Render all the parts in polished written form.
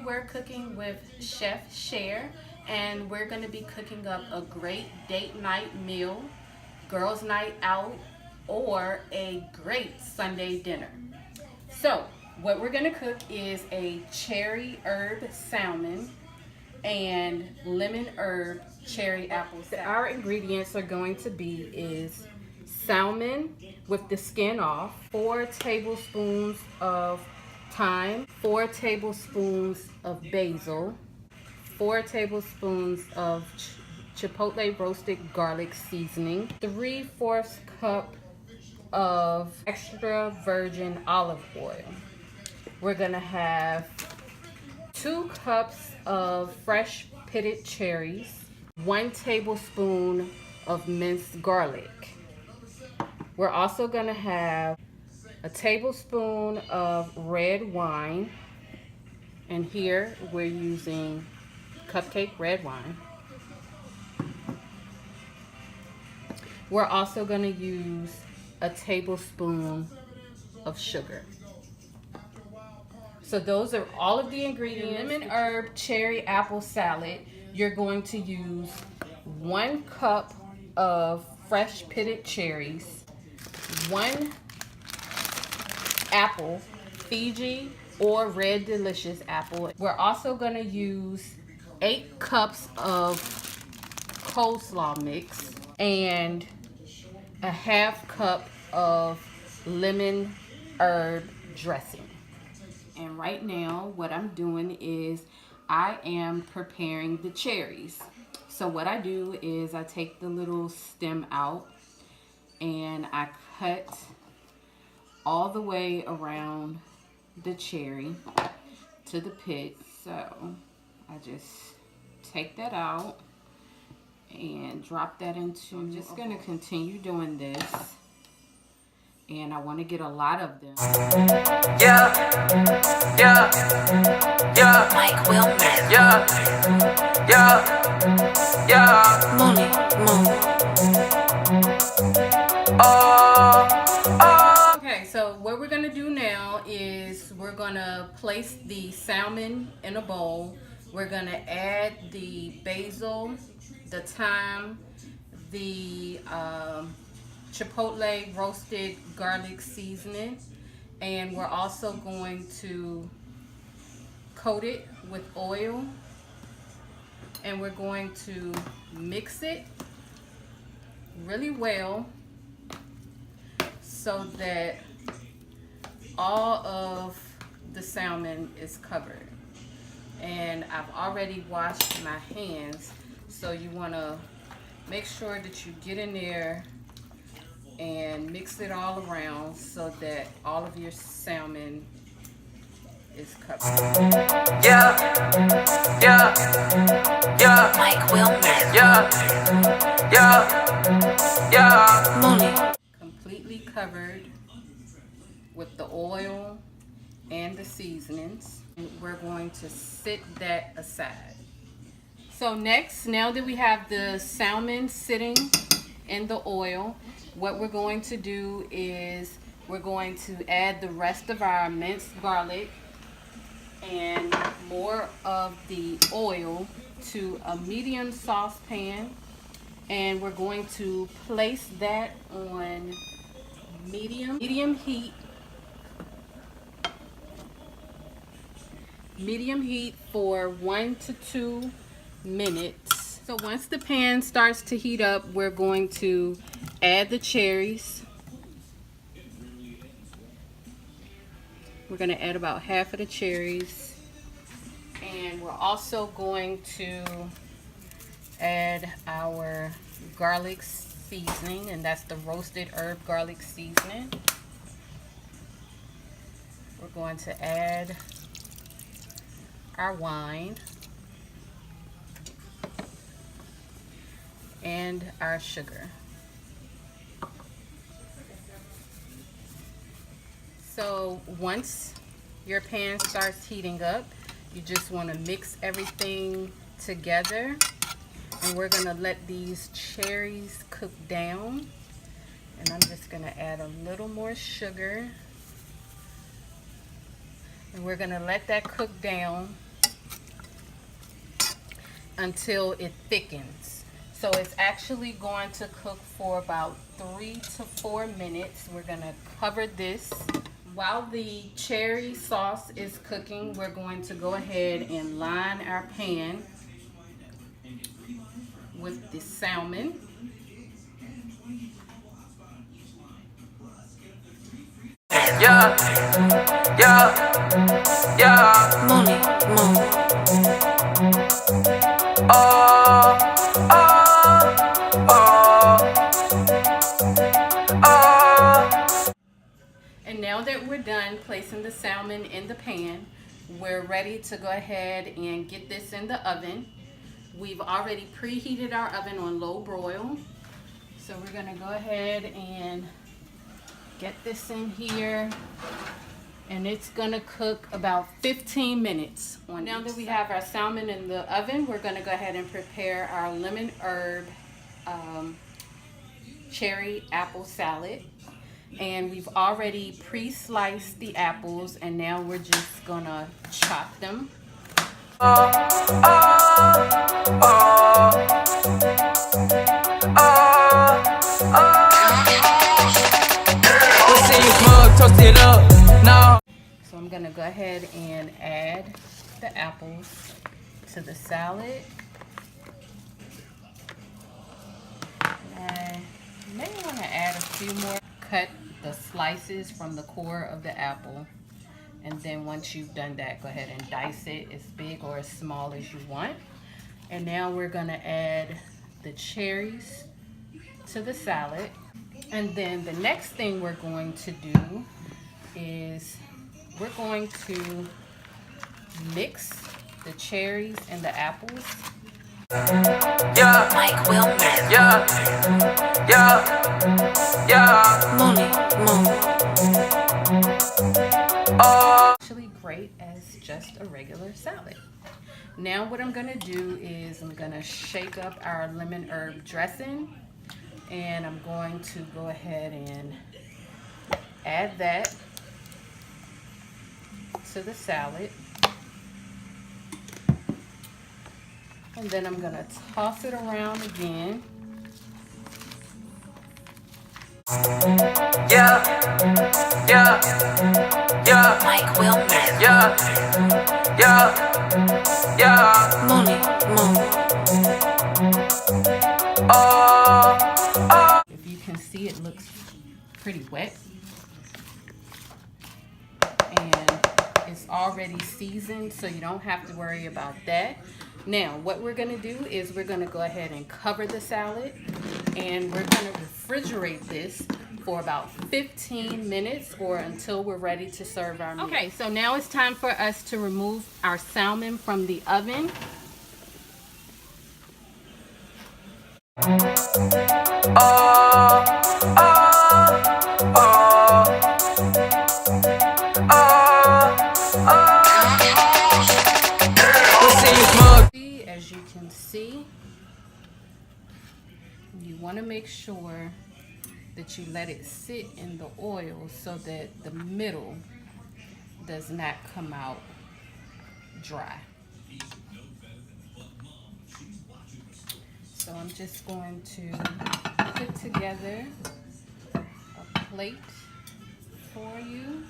we're cooking with Chef Cher, and we're going to be cooking up a great date night meal, girls' night out, or a great Sunday dinner. So, what we're going to cook is a cherry herb salmon and lemon herb cherry apple salad. Our ingredients are going to be is salmon with the skin off, 4 tablespoons of thyme, 4 tablespoons of basil, 4 tablespoons of chipotle roasted garlic seasoning, 3/4 cup of extra virgin olive oil. We're gonna have 2 cups of fresh pitted cherries, 1 tablespoon of minced garlic. We're also gonna have a tablespoon of red wine, and here we're using cupcake red wine. We're also gonna use a tablespoon of sugar. So those are all of the ingredients. Lemon herb cherry apple salad, you're going to use 1 cup of fresh pitted cherries, 1 apple, Fiji or Red Delicious apple. We're also going to use 8 cups of coleslaw mix and a 1/2 cup of lemon herb dressing. And right now what I'm doing is I am preparing the cherries. So what I do is I take the little stem out and I cut all the way around the cherry to the pit. So I just take that out and drop that into, I'm just going to continue doing this, and I want to get a lot of them. Yeah, yeah, yeah. Mike Wilmer. Yeah, yeah, yeah. Money, Okay, so what we're going to do now is we're going to place the salmon in a bowl. We're going to add the basil, the thyme, the chipotle roasted garlic seasoning, and we're also going to coat it with oil, and we're going to mix it really well so that all of the salmon is covered. And I've already washed my hands, so you want to make sure that you get in there and mix it all around so that all of your salmon is covered. Yeah, yeah, yeah. Mike Wilmer. Yeah, yeah, yeah. Money. Completely covered with the oil and the seasonings. And we're going to sit that aside. So next, now that we have the salmon sitting in the oil, what we're going to do is we're going to add the rest of our minced garlic and more of the oil to a medium saucepan, and we're going to place that on medium heat for 1 to 2 minutes. So once the pan starts to heat up, we're going to add the cherries. We're going to add about half of the cherries, and we're also going to add our garlic seasoning, and that's the roasted herb garlic seasoning. We're going to add our wine and our sugar. So once your pan starts heating up, you just want to mix everything together, and we're going to let these cherries cook down. And I'm just going to add a little more sugar, and we're going to let that cook down until it thickens. So it's actually going to cook for about 3 to 4 minutes. We're gonna cover this. While the cherry sauce is cooking, we're going to go ahead and line our pan with the salmon. Yeah, yeah, yeah. Money, oh, And now that we're done placing the salmon in the pan, we're ready to go ahead and get this in the oven. We've already preheated our oven on low broil. So we're gonna go ahead and get this in here, and it's gonna cook about 15 minutes. Now that we have our salmon in the oven, we're gonna go ahead and prepare our lemon herb cherry apple salad. And we've already pre-sliced the apples, and now we're just gonna chop them. So I'm gonna go ahead and add the apples to the salad. I may want to add a few more. Cut the slices from the core of the apple, and then once you've done that, go ahead and dice it as big or as small as you want. And now we're gonna add the cherries to the salad. And then the next thing we're going to do is we're going to mix the cherries and the apples. yeah, Mike Wilmer, yeah, yeah, yeah. Money, Actually great as just a regular salad. Now what I'm gonna do is I'm gonna shake up our lemon herb dressing, and I'm going to go ahead and add that to the salad. And then I'm gonna toss it around again. yeah, yeah, yeah. Mike Wilmer, yeah, yeah, yeah. Money, If you can see, it looks pretty wet. And it's already seasoned, so you don't have to worry about that. Now, what we're gonna do is we're gonna go ahead and cover the salad, and we're gonna refrigerate this for about 15 minutes or until we're ready to serve our meal. Okay, so now it's time for us to remove our salmon from the oven. As you can see, you want to make sure that you let it sit in the oil so that the middle does not come out dry. So I'm just going to put together a plate for you.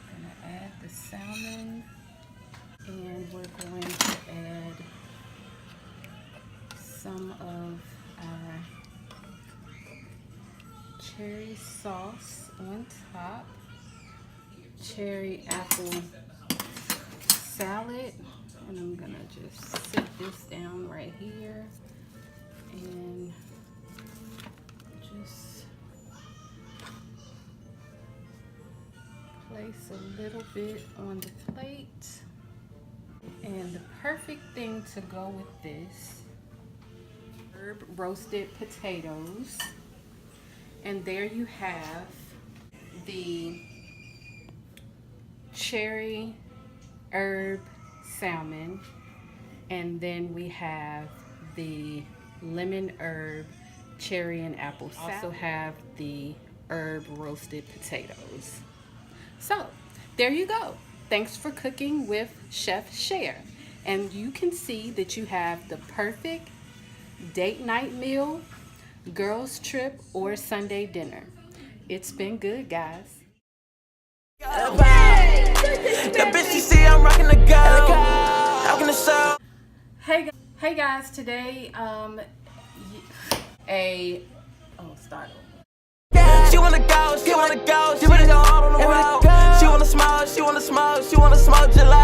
I'm going to add the salmon, and we're going to add some of our cherry sauce on top, cherry apple salad, and I'm gonna just sit this down right here and just place a little bit on the plate. And the perfect thing to go with this, herb roasted potatoes. And there you have the cherry herb salmon, and then we have the lemon herb cherry and apple salad. Also have the herb roasted potatoes. So there you go. Thanks for cooking with Chef Cher. And you can see that you have the perfect date night meal, girls trip, or Sunday dinner. It's been good, guys. The bitch you see, I'm rocking the go. Rocking the show. Hey guys, today start over. She wanna go, she wanna go, she wanna go all on the road. She wanna smoke, she wanna smoke, she wanna smoke July.